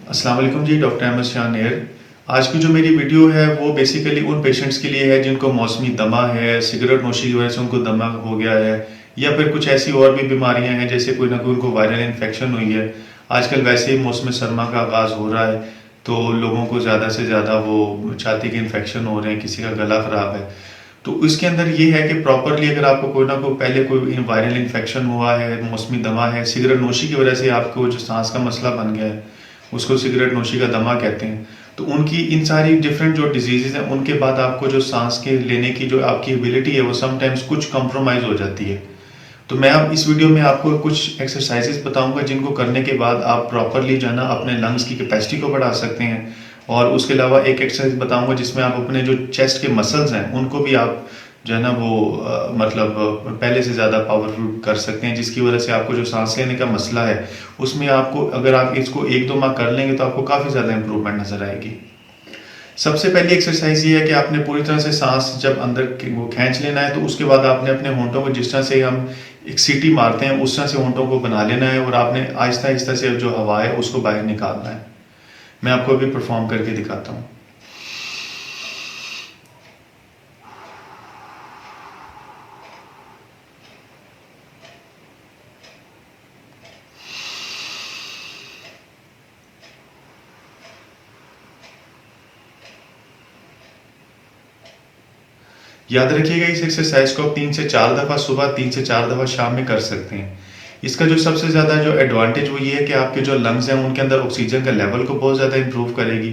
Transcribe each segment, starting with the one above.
अस्सलाम वालेकुम जी, डॉक्टर अहमद शान हेयर। आज की जो मेरी वीडियो है वो बेसिकली उन पेशेंट्स के लिए है जिनको मौसमी दमा है, सिगरेट नोशी की वजह से उनको दमा हो गया है, या फिर कुछ ऐसी और भी बीमारियां हैं जैसे कोई ना कोई उनको वायरल इन्फेक्शन हुई है। आजकल वैसे ही मौसम सरमा का आगाज़ हो रहा है तो लोगों को ज़्यादा से ज़्यादा वो छाती के इन्फेक्शन हो रहे हैं, किसी का गला ख़राब है। तो इसके अंदर ये है कि प्रॉपरली अगर आपको कोई ना कोई पहले कोई वायरल इन्फेक्शन हुआ है, मौसमी दमा है, सिगरेट नोशी की वजह से आपको जो सांस का मसला बन गया है उसको सिगरेट नोशी का दमा कहते हैं, तो उनकी इन सारी डिफरेंट जो डिजीज़ हैं उनके बाद आपको जो सांस के लेने की जो आपकी एबिलिटी है वो समटाइम्स कुछ कॉम्प्रोमाइज़ हो जाती है। तो मैं अब इस वीडियो में आपको कुछ एक्सरसाइजेस बताऊंगा जिनको करने के बाद आप प्रॉपरली जो है ना अपने लंग्स की कैपेसिटी को बढ़ा सकते हैं। और उसके अलावा एक एक्सरसाइज बताऊंगा जिसमें आप अपने जो चेस्ट के मसल्स हैं उनको भी आप जो है ना वो पहले से ज़्यादा पावरफुल कर सकते हैं, जिसकी वजह से आपको जो सांस लेने का मसला है उसमें आपको अगर आप इसको 1-2 माह कर लेंगे तो आपको काफ़ी ज़्यादा इंप्रूवमेंट नज़र आएगी। सबसे पहली एक्सरसाइज ये है कि आपने पूरी तरह से सांस जब अंदर वो खींच लेना है, तो उसके बाद आपने अपने होंठों को जिस तरह से हम एक सीटी मारते हैं उस तरह से होंठों को बना लेना है और आपने आहिस्ता आहिस्ता से जो हवा है उसको बाहर निकालना है। मैं आपको अभी परफॉर्म करके दिखाता हूँ। याद रखिएगा इस एक्सरसाइज को आप 3 से 4 दफ़ा सुबह, 3 से 4 दफ़ा शाम में कर सकते हैं। इसका जो सबसे ज़्यादा जो एडवांटेज वो ये है कि आपके जो लंग्स हैं उनके अंदर ऑक्सीजन का लेवल को बहुत ज़्यादा इंप्रूव करेगी।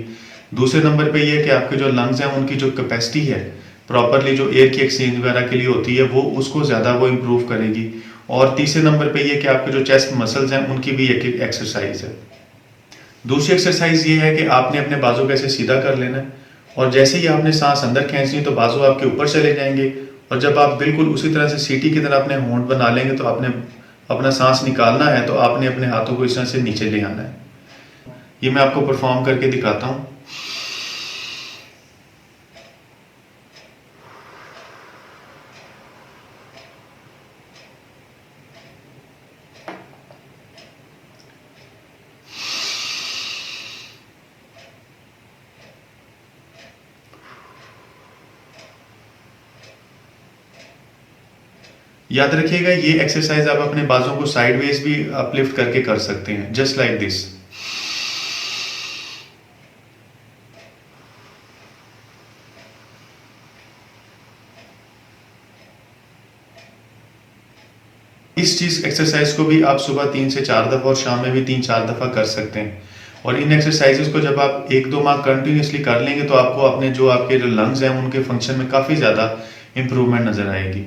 दूसरे नंबर पे ये है कि आपके जो लंग्स हैं उनकी जो कैपेसिटी है प्रॉपरली जो एयर की एक्सचेंज वगैरह के लिए होती है वो उसको ज़्यादा वो इम्प्रूव करेगी। और तीसरे नंबर पे ये कि आपके जो चेस्ट मसल्स हैं उनकी भी एक एक्सरसाइज है। दूसरी एक्सरसाइज ये है कि आपने अपने बाजू को ऐसे सीधा कर लेना है और जैसे ही आपने सांस अंदर खींचनी तो बाजू आपके ऊपर चले जाएंगे, और जब आप बिल्कुल उसी तरह से सीटी की तरह अपने होंठ बना लेंगे तो आपने अपना सांस निकालना है तो आपने अपने हाथों को इस तरह से नीचे ले आना है। ये मैं आपको परफॉर्म करके दिखाता हूँ। याद रखिएगा ये एक्सरसाइज आप अपने बाजों को साइडवेज भी अपलिफ्ट करके कर सकते हैं, जस्ट लाइक दिस। इस चीज एक्सरसाइज को भी आप सुबह 3 से 4 दफा और शाम में भी 3-4 दफा कर सकते हैं। और इन एक्सरसाइजेस को जब आप 1-2 माह कंटिन्यूसली कर लेंगे तो आपको अपने जो आपके जो लंग्स हैं उनके फंक्शन में काफी ज्यादा इंप्रूवमेंट नजर आएगी।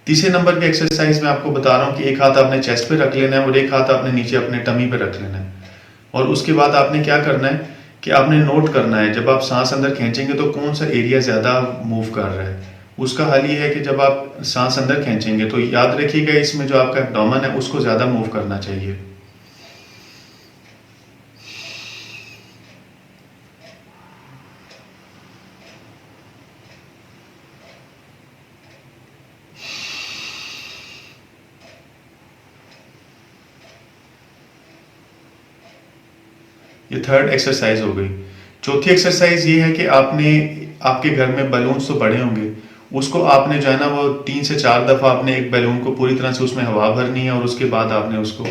तीसरे नंबर पे एक्सरसाइज मैं आपको बता रहा हूँ कि एक हाथ आपने चेस्ट पे रख लेना है और एक हाथ आपने नीचे अपने टमी पे रख लेना है। और उसके बाद आपने क्या करना है कि आपने नोट करना है जब आप सांस अंदर खींचेंगे तो कौन सा एरिया ज़्यादा मूव कर रहा है। उसका हल ये है कि जब आप सांस अंदर खींचेंगे तो याद रखिएगा इसमें जो आपका एब्डोमेन है उसको ज़्यादा मूव करना चाहिए। ये थर्ड एक्सरसाइज हो गई। चौथी एक्सरसाइज ये है कि आपने आपके घर में बलून्स तो बड़े होंगे, उसको आपने जो है ना वो 3 से 4 दफ़ा आपने एक बैलून को पूरी तरह से उसमें हवा भरनी है और उसके बाद आपने उसको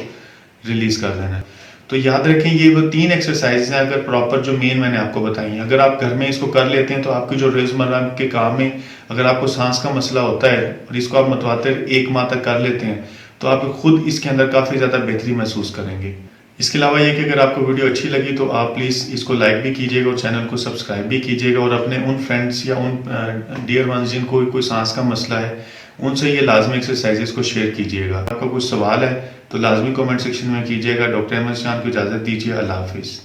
रिलीज कर देना है। तो याद रखें ये वो 3 एक्सरसाइज हैं अगर प्रॉपर जो मेन मैंने आपको बताई हैं, अगर आप घर में इसको कर लेते हैं तो आपकी जो रोजमर्रा के काम में अगर आपको सांस का मसला होता है और इसको आप मुतवातिर 1 माह तक कर लेते हैं तो आप खुद इसके अंदर काफ़ी ज़्यादा बेहतरी महसूस करेंगे। इसके अलावा ये कि अगर आपको वीडियो अच्छी लगी तो आप प्लीज़ इसको लाइक भी कीजिएगा और चैनल को सब्सक्राइब भी कीजिएगा और अपने उन फ्रेंड्स या उन डियर वंस जिनको कोई सांस का मसला है उनसे ये लाजमी एक्सरसाइजेस को शेयर कीजिएगा। आपका कुछ सवाल है तो लाजमी कमेंट सेक्शन में कीजिएगा। डॉक्टर अहमद शान को इजाज़त दीजिए। अल्लाह हाफिज़।